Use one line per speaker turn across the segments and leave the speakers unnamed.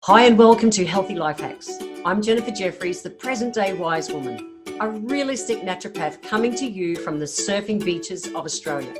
Hi and welcome to Healthy Life Hacks. I'm Jennifer Jefferies, the present day wise woman, a realistic naturopath coming to you from the surfing beaches of Australia.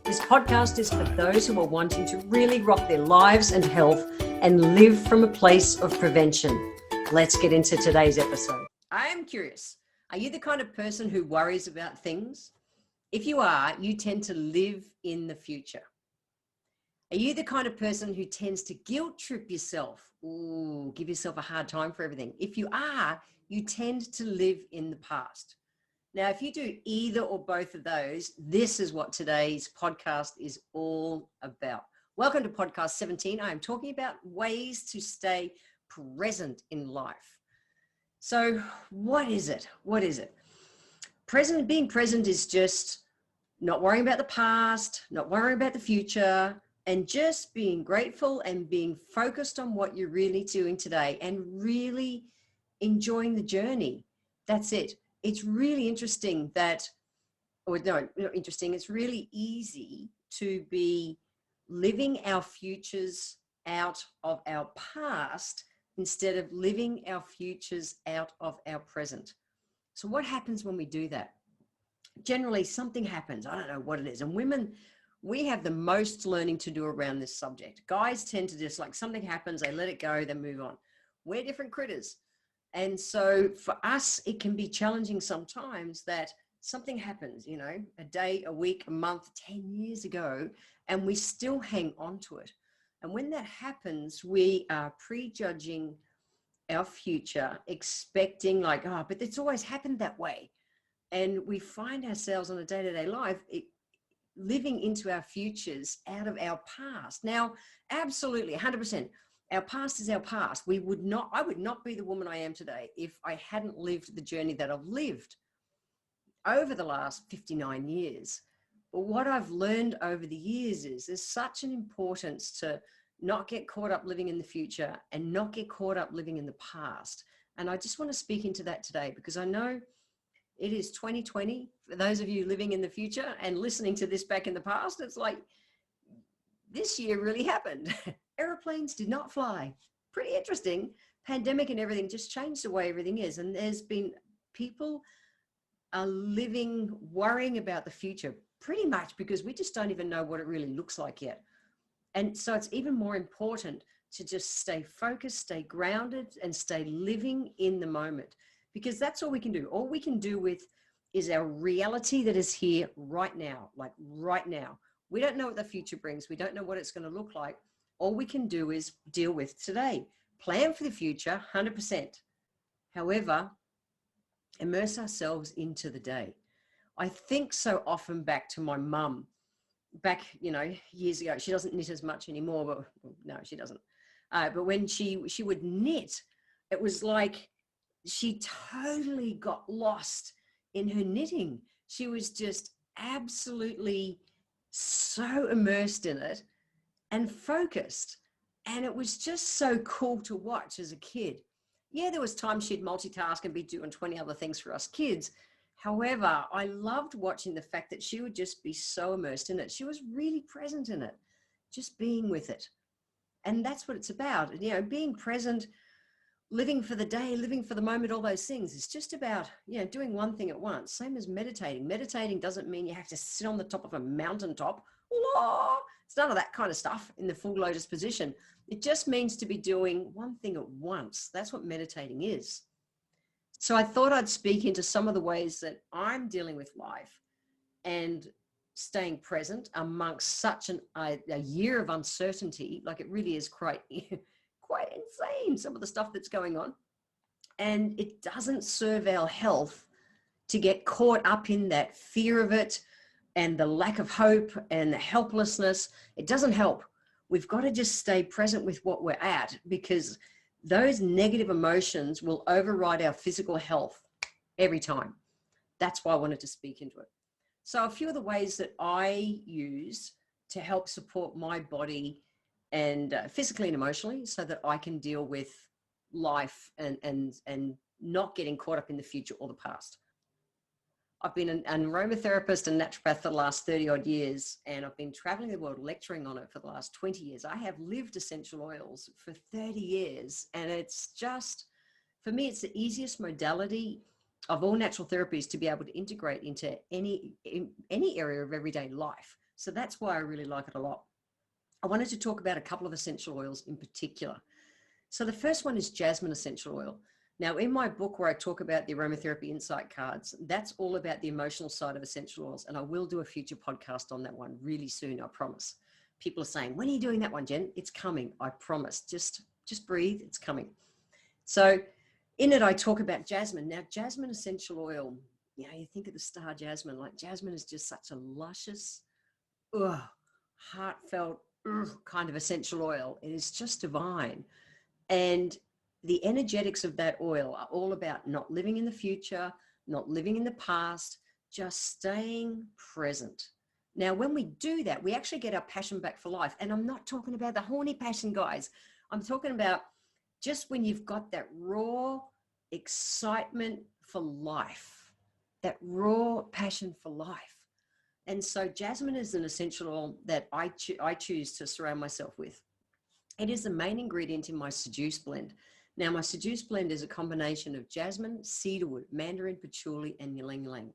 This podcast is for those who are wanting to really rock their lives and health and live from a place of prevention. Let's get into today's episode. I am curious, are you the kind of person who worries about things? If you are, you tend to live in the future. Are you the kind of person who tends to guilt trip yourself? Ooh, give yourself a hard time for everything. If you are, you tend to live in the past. Now, if you do either or both of those, this is what today's podcast is all about. Welcome to podcast 17. I am talking about ways to stay present in life. So what is it? What is it? Being present is just not worrying about the past, not worrying about the future, and just being grateful and being focused on what you're really doing today and really enjoying the journey. That's it. It's really interesting that, or no, not interesting. It's really easy to be living our futures out of our past instead of living our futures out of our present. So what happens when we do that? Generally, something happens. I don't know what it is. And women, we have the most learning to do around this subject. Guys tend to just like something happens, they let it go, they move on. We're different critters. And so for us, it can be challenging sometimes that something happens, a day, a week, a month, 10 years ago, and we still hang on to it. And when that happens, we are prejudging our future, expecting like, oh, but it's always happened that way. And we find ourselves on a day-to-day life, living into our futures out of our past. Now, absolutely, 100%. Our past is our past. I would not be the woman I am today if I hadn't lived the journey that I've lived over the last 59 years. But what I've learned over the years is there's such an importance to not get caught up living in the future and not get caught up living in the past. And I just want to speak into that today because I know it is 2020. For those of you living in the future and listening to this back in the past, it's like this year really happened. Airplanes did not fly. Pretty interesting. Pandemic and everything just changed the way everything is. And there's been people are living, worrying about the future pretty much because we just don't even know what it really looks like yet. And so it's even more important to just stay focused, stay grounded, and stay living in the moment. Because that's all we can do. All we can do with is our reality that is here right now, like right now. We don't know what the future brings. We don't know what it's going to look like. All we can do is deal with today. Plan for the future, 100%. However, immerse ourselves into the day. I think so often back to my mum, years ago. She doesn't knit as much anymore, but no, she doesn't. But when she would knit, it was like, she totally got lost in her knitting. She was just absolutely so immersed in it and focused. And it was just so cool to watch as a kid. Yeah, there was times she'd multitask and be doing 20 other things for us kids. However, I loved watching the fact that she would just be so immersed in it. She was really present in it, just being with it. And that's what it's about, being present, living for the day, living for the moment, all those things. It's just about, doing one thing at once. Same as meditating. Meditating doesn't mean you have to sit on the top of a mountaintop. It's none of that kind of stuff in the full lotus position. It just means to be doing one thing at once. That's what meditating is. So I thought I'd speak into some of the ways that I'm dealing with life and staying present amongst such a year of uncertainty. Like it really is quite insane, some of the stuff that's going on. And it doesn't serve our health to get caught up in that fear of it and the lack of hope and the helplessness. It doesn't help. We've got to just stay present with what we're at because those negative emotions will override our physical health every time. That's why I wanted to speak into it. So a few of the ways that I use to help support my body and physically and emotionally so that I can deal with life and not getting caught up in the future or the past. I've been an aromatherapist and naturopath for the last 30 odd years, and I've been traveling the world lecturing on it for the last 20 years. I have lived essential oils for 30 years, and it's just, for me, it's the easiest modality of all natural therapies to be able to integrate into any area of everyday life. So that's why I really like it a lot. I wanted to talk about a couple of essential oils in particular. So the first one is jasmine essential oil. Now, in my book where I talk about the aromatherapy insight cards, that's all about the emotional side of essential oils. And I will do a future podcast on that one really soon, I promise. People are saying, when are you doing that one, Jen? It's coming, I promise. Just breathe, it's coming. So in it, I talk about jasmine. Now, jasmine essential oil, you know, you think of the star jasmine, like jasmine is just such a luscious, heartfelt kind of essential oil. It is just divine. And the energetics of that oil are all about not living in the future, not living in the past, just staying present. Now, when we do that, we actually get our passion back for life. And I'm not talking about the horny passion, guys. I'm talking about just when you've got that raw excitement for life, that raw passion for life. And so jasmine is an essential oil that I choose to surround myself with. It is the main ingredient in my seduce blend. Now, my seduce blend is a combination of jasmine, cedarwood, mandarin patchouli, and ylang ylang.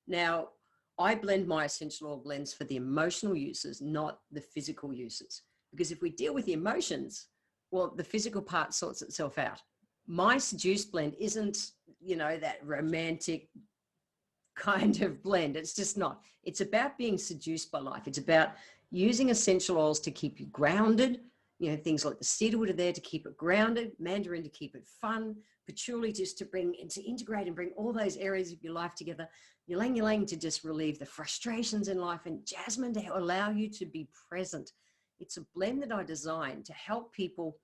Now, I blend my essential oil blends for the emotional uses, not the physical uses. Because if we deal with the emotions, well, the physical part sorts itself out. My seduce blend isn't, you know, that romantic kind of blend. It's just not. It's about being seduced by life. It's about using essential oils to keep you grounded. You know, things like the cedarwood are there to keep it grounded, mandarin to keep it fun, patchouli just to bring and to integrate and bring all those areas of your life together, ylang ylang to just relieve the frustrations in life, and jasmine to allow you to be present. It's a blend that I designed to help people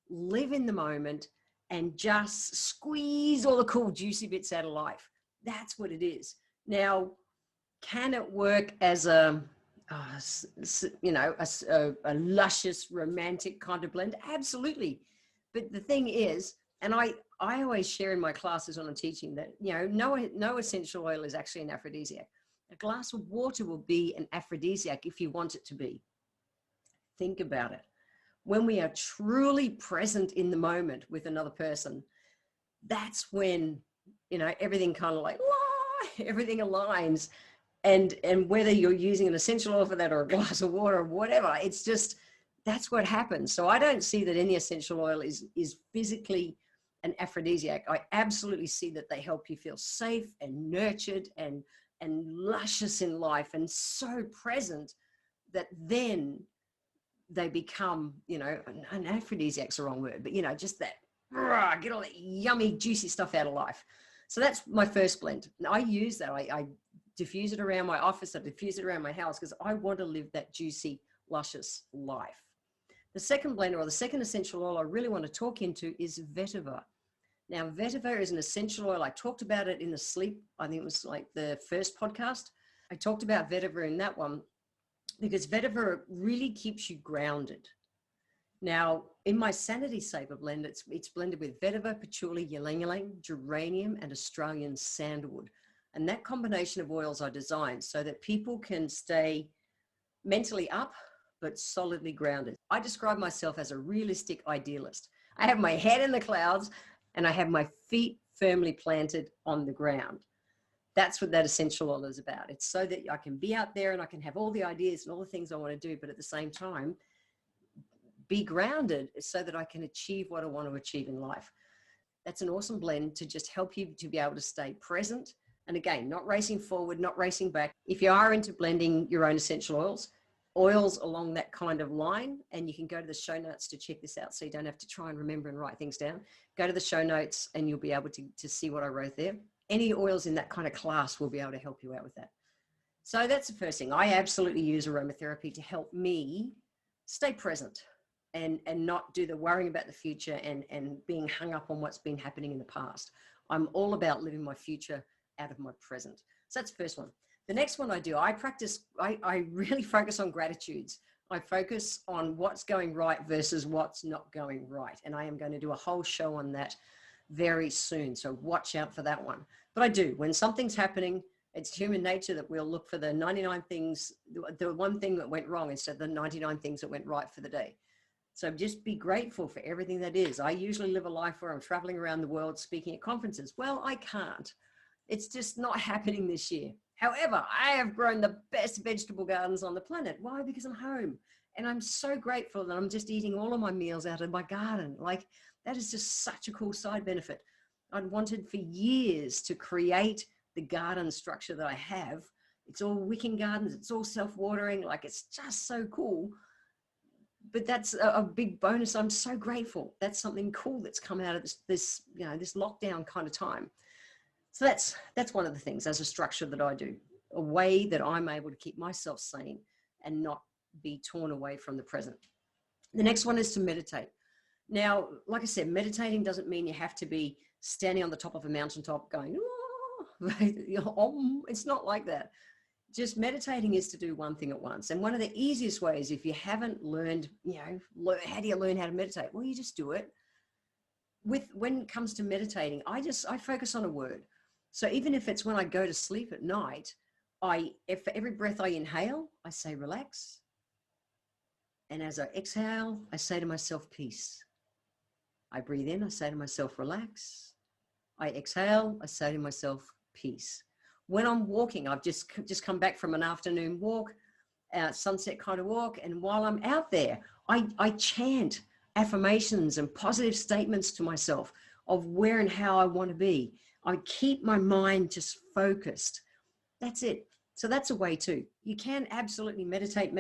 live in the moment and just squeeze all the cool, juicy bits out of life. That's what it is. Now, can it work as a luscious, romantic kind of blend? Absolutely. But the thing is, and I always share in my classes when I'm teaching that, you know, no essential oil is actually an aphrodisiac. A glass of water will be an aphrodisiac if you want it to be. Think about it. When we are truly present in the moment with another person, that's when, you know, everything kind of like, everything aligns. And whether you're using an essential oil for that or a glass of water or whatever, it's just, that's what happens. So I don't see that any essential oil is physically an aphrodisiac. I absolutely see that they help you feel safe and nurtured and luscious in life and so present that then they become, you know, an aphrodisiac's the wrong word, but, you know, just that, get all that yummy, juicy stuff out of life. So that's my first blend. And I use that. I diffuse it around my office. I diffuse it around my house because I want to live that juicy, luscious life. The second blend, or the second essential oil I really want to talk into, is vetiver. Now, vetiver is an essential oil. I talked about it in the sleep. I think it was like the first podcast. I talked about vetiver in that one because vetiver really keeps you grounded. Now, in my Sanity Saver blend, it's blended with vetiver, patchouli, ylang ylang, geranium, and Australian sandalwood. And that combination of oils I designed so that people can stay mentally up, but solidly grounded. I describe myself as a realistic idealist. I have my head in the clouds and I have my feet firmly planted on the ground. That's what that essential oil is about. It's so that I can be out there and I can have all the ideas and all the things I want to do, but at the same time, be grounded so that I can achieve what I want to achieve in life. That's an awesome blend to just help you to be able to stay present. And again, not racing forward, not racing back. If you are into blending your own essential oils along that kind of line, and you can go to the show notes to check this out so you don't have to try and remember and write things down. Go to the show notes and you'll be able to see what I wrote there. Any oils in that kind of class will be able to help you out with that. So that's the first thing. I absolutely use aromatherapy to help me stay present and not do the worrying about the future and being hung up on what's been happening in the past. I'm all about living my future out of my present. So that's the first one. The next one I do, I really focus on gratitudes. I focus on what's going right versus what's not going right. And I am going to do a whole show on that very soon. So watch out for that one. But I do, when something's happening It's human nature that we'll look for the 99 things, the one thing that went wrong instead of the 99 things that went right for the day. So just be grateful for everything that is. I usually live a life where I'm traveling around the world speaking at conferences. Well, I can't. It's just not happening this year. However, I have grown the best vegetable gardens on the planet. Why? Because I'm home. And I'm so grateful that I'm just eating all of my meals out of my garden. Like, that is just such a cool side benefit. I'd wanted for years to create the garden structure that I have. It's all wicking gardens. It's all self-watering. Like, it's just so cool. But that's a big bonus. I'm so grateful. That's something cool that's come out of this lockdown kind of time. So that's one of the things as a structure that I do, a way that I'm able to keep myself sane and not be torn away from the present. The next one is to meditate. Now, like I said, meditating doesn't mean you have to be standing on the top of a mountaintop going, oh, it's not like that. Just meditating is to do one thing at once. And one of the easiest ways, if you haven't learned, how do you learn how to meditate? Well, you just do it. When it comes to meditating, I focus on a word. So even if it's when I go to sleep at night, for every breath I inhale, I say relax. And as I exhale, I say to myself, peace. I breathe in, I say to myself, relax. I exhale, I say to myself, peace. When I'm walking, I've just come back from an afternoon walk, sunset kind of walk. And while I'm out there, I chant affirmations and positive statements to myself of where and how I want to be. I keep my mind just focused. That's it. So that's a way too. You can absolutely meditate,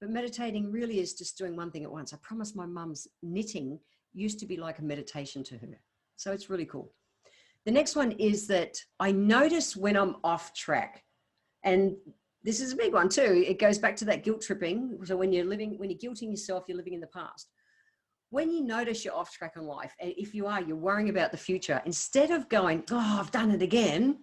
but meditating really is just doing one thing at once. I promise my mum's knitting used to be like a meditation to her. So it's really cool. The next one is that I notice when I'm off track. And this is a big one too. It goes back to that guilt tripping. So when you're guilting yourself, you're living in the past. When you notice you're off track in life, and if you are, you're worrying about the future, instead of going, oh, I've done it again.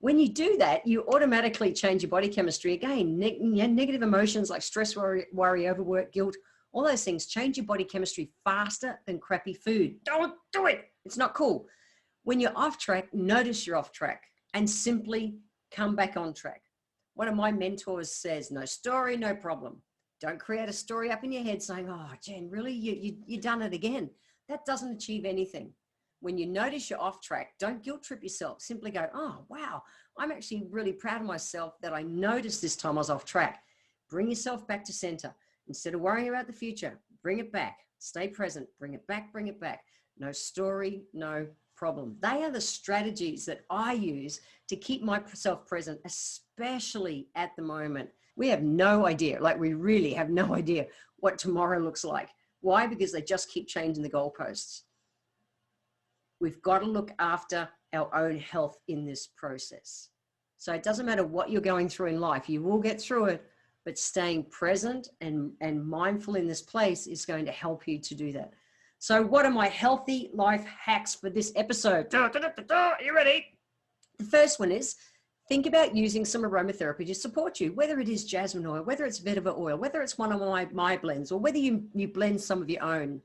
When you do that, you automatically change your body chemistry again. Negative emotions like stress, worry, overwork, guilt, all those things change your body chemistry faster than crappy food. Don't do it. It's not cool. When you're off track, notice you're off track and simply come back on track. One of my mentors says, no story, no problem. Don't create a story up in your head saying, oh, Jen, really? You done it again. That doesn't achieve anything. When you notice you're off track, don't guilt trip yourself. Simply go, oh, wow, I'm actually really proud of myself that I noticed this time I was off track. Bring yourself back to center. Instead of worrying about the future, bring it back. Stay present. Bring it back, bring it back. No story, no problem. They are the strategies that I use to keep myself present, especially at the moment. We have no idea, like we really have no idea what tomorrow looks like. Why? Because they just keep changing the goalposts. We've got to look after our own health in this process. So it doesn't matter what you're going through in life, you will get through it, but staying present and mindful in this place is going to help you to do that. So what are my healthy life hacks for this episode? Are you ready? The first one is think about using some aromatherapy to support you, whether it is jasmine oil, whether it's vetiver oil, whether it's one of my blends, or whether you blend some of your own.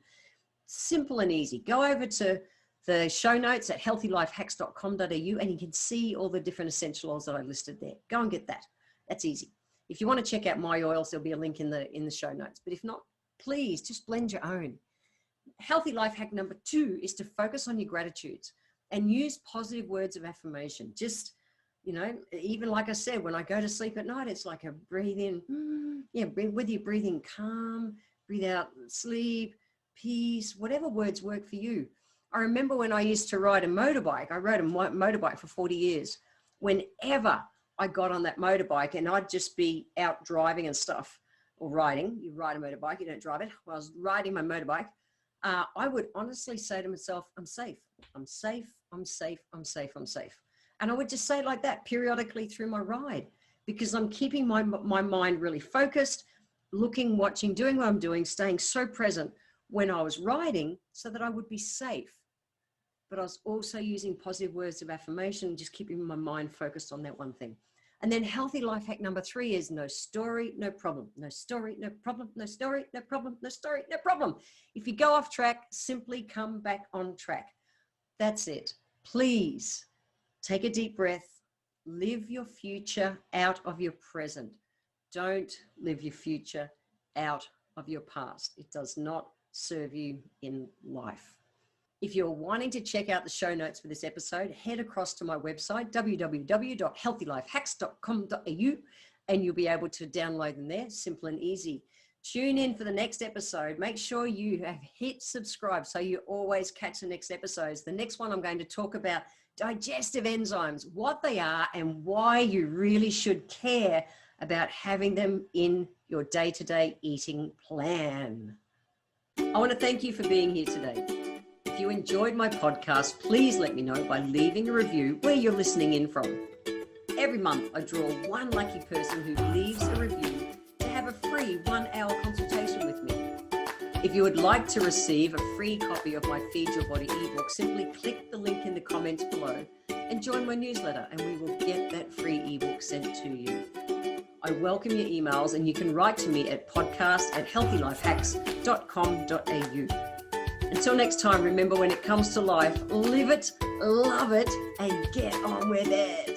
Simple and easy. Go over to the show notes at healthylifehacks.com.au and you can see all the different essential oils that I listed there. Go and get that. That's easy. If you want to check out my oils, there'll be a link in the show notes. But if not, please just blend your own. Healthy life hack number 2 is to focus on your gratitudes and use positive words of affirmation. Just, even like I said, when I go to sleep at night, it's like a breathe in, whether you're breathing calm, breathe out, sleep, peace, whatever words work for you. I remember when I used to ride a motorbike, I rode a motorbike for 40 years. Whenever I got on that motorbike and I'd just be out driving and stuff, or riding, you ride a motorbike, you don't drive it. When I was riding my motorbike, I would honestly say to myself, I'm safe, I'm safe, I'm safe, I'm safe, I'm safe. And I would just say it like that periodically through my ride, because I'm keeping my mind really focused, looking, watching, doing what I'm doing, staying so present when I was riding so that I would be safe. But I was also using positive words of affirmation, just keeping my mind focused on that one thing. And then healthy life hack number 3 is no story, no problem. No story, no problem. No story, no problem. No story, no problem. If you go off track, simply come back on track. That's it. Please take a deep breath, Live your future out of your present. Don't live your future out of your past. It does not serve you in life. If you're wanting to check out the show notes for this episode, head across to my website, www.healthylifehacks.com.au, and you'll be able to download them there, simple and easy. Tune in for the next episode. Make sure you have hit subscribe so you always catch the next episodes. The next one, I'm going to talk about digestive enzymes, what they are and why you really should care about having them in your day-to-day eating plan. I want to thank you for being here today. If you enjoyed my podcast, please let me know by leaving a review where you're listening in from. Every month, I draw one lucky person who leaves a review to have a free 1-hour consultation with me. If you would like to receive a free copy of my Feed Your Body ebook, simply click the link in the comments below and join my newsletter, and we will get that free ebook sent to you. I welcome your emails, and you can write to me at podcast@healthylifehacks.com.au. Until next time, remember, when it comes to life, live it, love it, and get on with it.